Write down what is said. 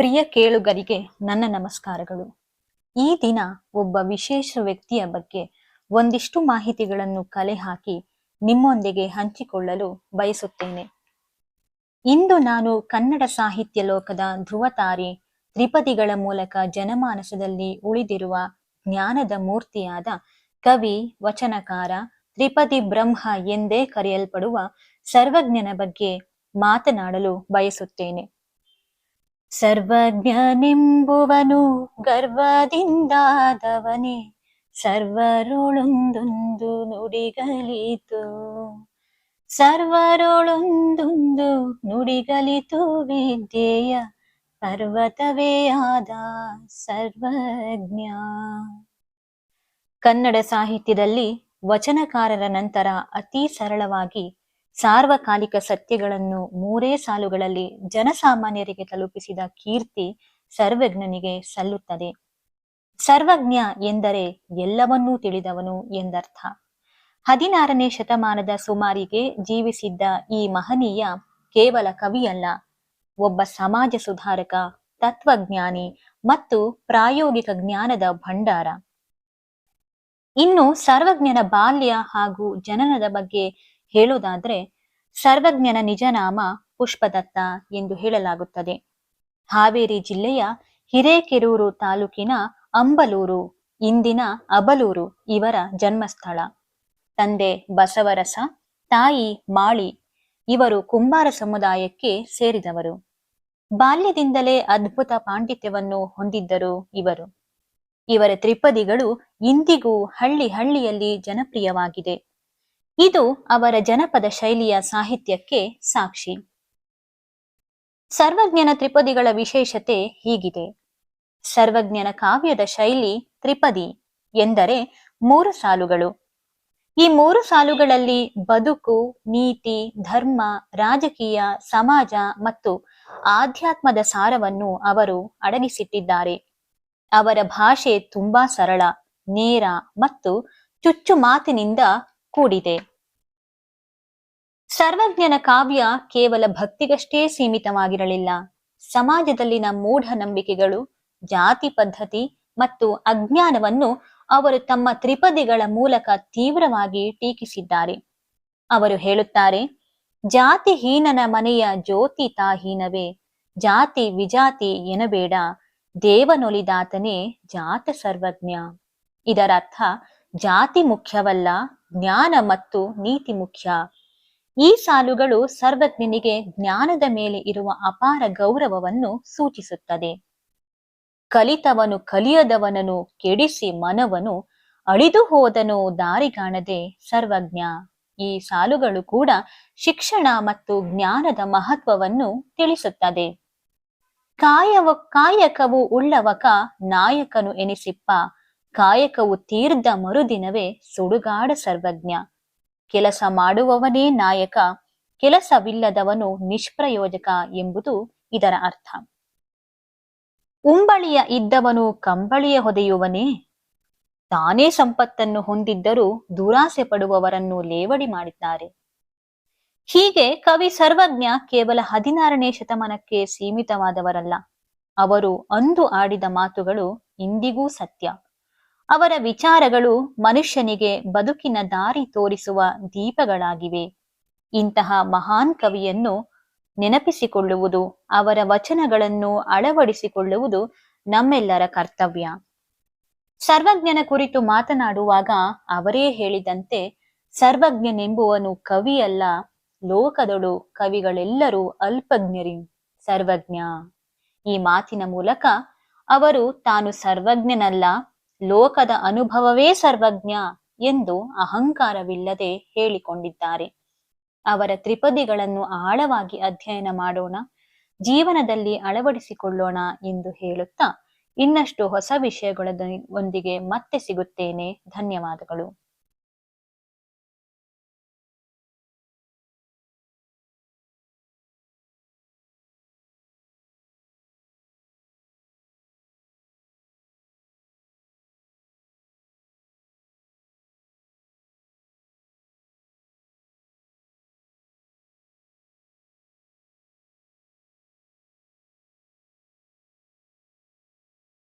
ಪ್ರಿಯ ಕೇಳುಗರಿಗೆ ನನ್ನ ನಮಸ್ಕಾರಗಳು. ಈ ದಿನ ಒಬ್ಬ ವಿಶೇಷ ವ್ಯಕ್ತಿಯ ಬಗ್ಗೆ ಒಂದಿಷ್ಟು ಮಾಹಿತಿಗಳನ್ನು ಕಲೆ ಹಾಕಿ ನಿಮ್ಮೊಂದಿಗೆ ಹಂಚಿಕೊಳ್ಳಲು ಬಯಸುತ್ತೇನೆ. ಇಂದು ನಾನು ಕನ್ನಡ ಸಾಹಿತ್ಯ ಲೋಕದ ಧ್ರುವತಾರೆ, ತ್ರಿಪದಿಗಳ ಮೂಲಕ ಜನಮಾನಸದಲ್ಲಿ ಉಳಿದಿರುವ ಜ್ಞಾನದ ಮೂರ್ತಿಯಾದ ಕವಿ, ವಚನಕಾರ, ತ್ರಿಪದಿ ಬ್ರಹ್ಮ ಎಂದೇ ಕರೆಯಲ್ಪಡುವ ಸರ್ವಜ್ಞನ ಬಗ್ಗೆ ಮಾತನಾಡಲು ಬಯಸುತ್ತೇನೆ. ಸರ್ವಜ್ಞನೆಂಬುವನು ಗರ್ವದಿಂದಾದವನೇ, ಸರ್ವರೊಳೊಂದೊಂದು ನುಡಿಗಲಿತು, ಸರ್ವರೊಳೊಂದೊಂದು ನುಡಿಗಲಿತು ವಿದ್ಯೆಯ ಪರ್ವತವೇ ಆದ ಸರ್ವಜ್ಞ. ಕನ್ನಡ ಸಾಹಿತ್ಯದಲ್ಲಿ ವಚನಕಾರರ ನಂತರ ಅತಿ ಸರಳವಾಗಿ ಸಾರ್ವಕಾಲಿಕ ಸತ್ಯಗಳನ್ನು 3 ಸಾಲುಗಳಲ್ಲಿ ಜನಸಾಮಾನ್ಯರಿಗೆ ತಲುಪಿಸಿದ ಕೀರ್ತಿ ಸರ್ವಜ್ಞನಿಗೆ ಸಲ್ಲುತ್ತದೆ. ಸರ್ವಜ್ಞ ಎಂದರೆ ಎಲ್ಲವನ್ನೂ ತಿಳಿದವನು ಎಂದರ್ಥ. 16ನೇ ಶತಮಾನದ ಸುಮಾರಿಗೆ ಜೀವಿಸಿದ್ದ ಈ ಮಹನೀಯ ಕೇವಲ ಕವಿಯಲ್ಲ, ಒಬ್ಬ ಸಮಾಜ ಸುಧಾರಕ, ತತ್ವಜ್ಞಾನಿ ಮತ್ತು ಪ್ರಾಯೋಗಿಕ ಜ್ಞಾನದ ಭಂಡಾರ. ಇನ್ನು ಸರ್ವಜ್ಞನ ಬಾಲ್ಯ ಹಾಗೂ ಜನನದ ಬಗ್ಗೆ ಹೇಳೋದಾದ್ರೆ, ಸರ್ವಜ್ಞನ ನಿಜನಾಮ ಪುಷ್ಪದತ್ತ ಎಂದು ಹೇಳಲಾಗುತ್ತದೆ. ಹಾವೇರಿ ಜಿಲ್ಲೆಯ ಹಿರೇಕೆರೂರು ತಾಲೂಕಿನ ಅಂಬಲೂರು, ಇಂದಿನ ಅಬಲೂರು ಇವರ ಜನ್ಮಸ್ಥಳ. ತಂದೆ ಬಸವರಸ, ತಾಯಿ ಮಾಳಿ. ಇವರು ಕುಂಬಾರ ಸಮುದಾಯಕ್ಕೆ ಸೇರಿದವರು. ಬಾಲ್ಯದಿಂದಲೇ ಅದ್ಭುತ ಪಾಂಡಿತ್ಯವನ್ನು ಹೊಂದಿದ್ದರು ಇವರು. ಇವರ ತ್ರಿಪದಿಗಳು ಇಂದಿಗೂ ಹಳ್ಳಿಯಲ್ಲಿ ಜನಪ್ರಿಯವಾಗಿದೆ. ಇದು ಅವರ ಜನಪದ ಶೈಲಿಯ ಸಾಹಿತ್ಯಕ್ಕೆ ಸಾಕ್ಷಿ. ಸರ್ವಜ್ಞನ ತ್ರಿಪದಿಗಳ ವಿಶೇಷತೆ ಹೀಗಿದೆ. ಸರ್ವಜ್ಞನ ಕಾವ್ಯದ ಶೈಲಿ ತ್ರಿಪದಿ ಎಂದರೆ 3 ಸಾಲುಗಳು. ಈ 3 ಸಾಲುಗಳಲ್ಲಿ ಬದುಕು, ನೀತಿ, ಧರ್ಮ, ರಾಜಕೀಯ, ಸಮಾಜ ಮತ್ತು ಆಧ್ಯಾತ್ಮದ ಸಾರವನ್ನು ಅವರು ಅಡಗಿಸಿಟ್ಟಿದ್ದಾರೆ. ಅವರ ಭಾಷೆ ತುಂಬಾ ಸರಳ, ನೇರ ಮತ್ತು ಚುಚ್ಚು ಮಾತಿನಿಂದ ಕೂಡಿದೆ. ಸರ್ವಜ್ಞನ ಕಾವ್ಯ ಕೇವಲ ಭಕ್ತಿಗಷ್ಟೇ ಸೀಮಿತವಾಗಿರಲಿಲ್ಲ. ಸಮಾಜದಲ್ಲಿನ ಮೂಢನಂಬಿಕೆಗಳು, ಜಾತಿ ಪದ್ಧತಿ ಮತ್ತು ಅಜ್ಞಾನವನ್ನು ಅವರು ತಮ್ಮ ತ್ರಿಪದಿಗಳ ಮೂಲಕ ತೀವ್ರವಾಗಿ ಟೀಕಿಸಿದ್ದಾರೆ. ಅವರು ಹೇಳುತ್ತಾರೆ, ಜಾತಿಹೀನನ ಮನೆಯ ಜ್ಯೋತಿ ತಾಹೀನವೇ, ಜಾತಿ ವಿಜಾತಿ ಎನಬೇಡ, ದೇವನೊಲಿದಾತನೇ ಜಾತ ಸರ್ವಜ್ಞ. ಇದರರ್ಥ ಜಾತಿ ಮುಖ್ಯವಲ್ಲ, ಜ್ಞಾನ ಮತ್ತು ನೀತಿ ಮುಖ್ಯ. ಈ ಸಾಲುಗಳು ಸರ್ವಜ್ಞನಿಗೆ ಜ್ಞಾನದ ಮೇಲೆ ಇರುವ ಅಪಾರ ಗೌರವವನ್ನು ಸೂಚಿಸುತ್ತದೆ. ಕಲಿತವನು ಕಲಿಯದವನನು ಕೆಡಿಸಿ ಮನವನು, ಅಳಿದು ಹೋದನು ದಾರಿಗಾಣದೆ ಸರ್ವಜ್ಞ. ಈ ಸಾಲುಗಳು ಕೂಡ ಶಿಕ್ಷಣ ಮತ್ತು ಜ್ಞಾನದ ಮಹತ್ವವನ್ನು ತಿಳಿಸುತ್ತದೆ. ಕಾಯಕವು ಉಳ್ಳವಕ ನಾಯಕನು ಎನಿಸಿಪ್ಪ, ಕಾಯಕವು ತೀರ್ದ ಮರುದಿನವೇ ಸುಡುಗಾಡ ಸರ್ವಜ್ಞ. ಕೆಲಸ ಮಾಡುವವನೇ ನಾಯಕ, ಕೆಲಸವಿಲ್ಲದವನು ನಿಷ್ಪ್ರಯೋಜಕ ಎಂಬುದು ಇದರ ಅರ್ಥ. ಉಂಬಳಿಯ ಇದ್ದವನು ಕಂಬಳಿಯ ಹೊದೆಯುವನೇ, ತಾನೇ ಸಂಪತ್ತನ್ನು ಹೊಂದಿದ್ದರೂ ದುರಾಸೆ ಪಡುವವರನ್ನು ಲೇವಡಿ ಮಾಡಿದ್ದಾರೆ. ಹೀಗೆ ಕವಿ ಸರ್ವಜ್ಞ ಕೇವಲ 16ನೇ ಶತಮಾನಕ್ಕೆ ಸೀಮಿತವಾದವರಲ್ಲ. ಅವರು ಅಂದು ಆಡಿದ ಮಾತುಗಳು ಇಂದಿಗೂ ಸತ್ಯ. ಅವರ ವಿಚಾರಗಳು ಮನುಷ್ಯನಿಗೆ ಬದುಕಿನ ದಾರಿ ತೋರಿಸುವ ದೀಪಗಳಾಗಿವೆ. ಇಂತಹ ಮಹಾನ್ ಕವಿಯನ್ನು ನೆನಪಿಸಿಕೊಳ್ಳುವುದು, ಅವರ ವಚನಗಳನ್ನು ಅಳವಡಿಸಿಕೊಳ್ಳುವುದು ನಮ್ಮೆಲ್ಲರ ಕರ್ತವ್ಯ. ಸರ್ವಜ್ಞನ ಕುರಿತು ಮಾತನಾಡುವಾಗ ಅವರೇ ಹೇಳಿದಂತೆ, ಸರ್ವಜ್ಞನೆಂಬುವನು ಕವಿಯಲ್ಲ, ಲೋಕದೊಳು ಕವಿಗಳೆಲ್ಲರೂ ಅಲ್ಪಜ್ಞರಿ ಸರ್ವಜ್ಞ. ಈ ಮಾತಿನ ಮೂಲಕ ಅವರು ತಾನು ಸರ್ವಜ್ಞನಲ್ಲ, ಲೋಕದ ಅನುಭವವೇ ಸರ್ವಜ್ಞ ಎಂದು ಅಹಂಕಾರವಿಲ್ಲದೆ ಹೇಳಿಕೊಂಡಿದ್ದಾರೆ. ಅವರ ತ್ರಿಪದಿಗಳನ್ನು ಆಳವಾಗಿ ಅಧ್ಯಯನ ಮಾಡೋಣ, ಜೀವನದಲ್ಲಿ ಅಳವಡಿಸಿಕೊಳ್ಳೋಣ ಎಂದು ಹೇಳುತ್ತಾ ಇನ್ನಷ್ಟು ಹೊಸ ವಿಷಯಗಳೊಂದಿಗೆ ಮತ್ತೆ ಸಿಗುತ್ತೇನೆ. ಧನ್ಯವಾದಗಳು.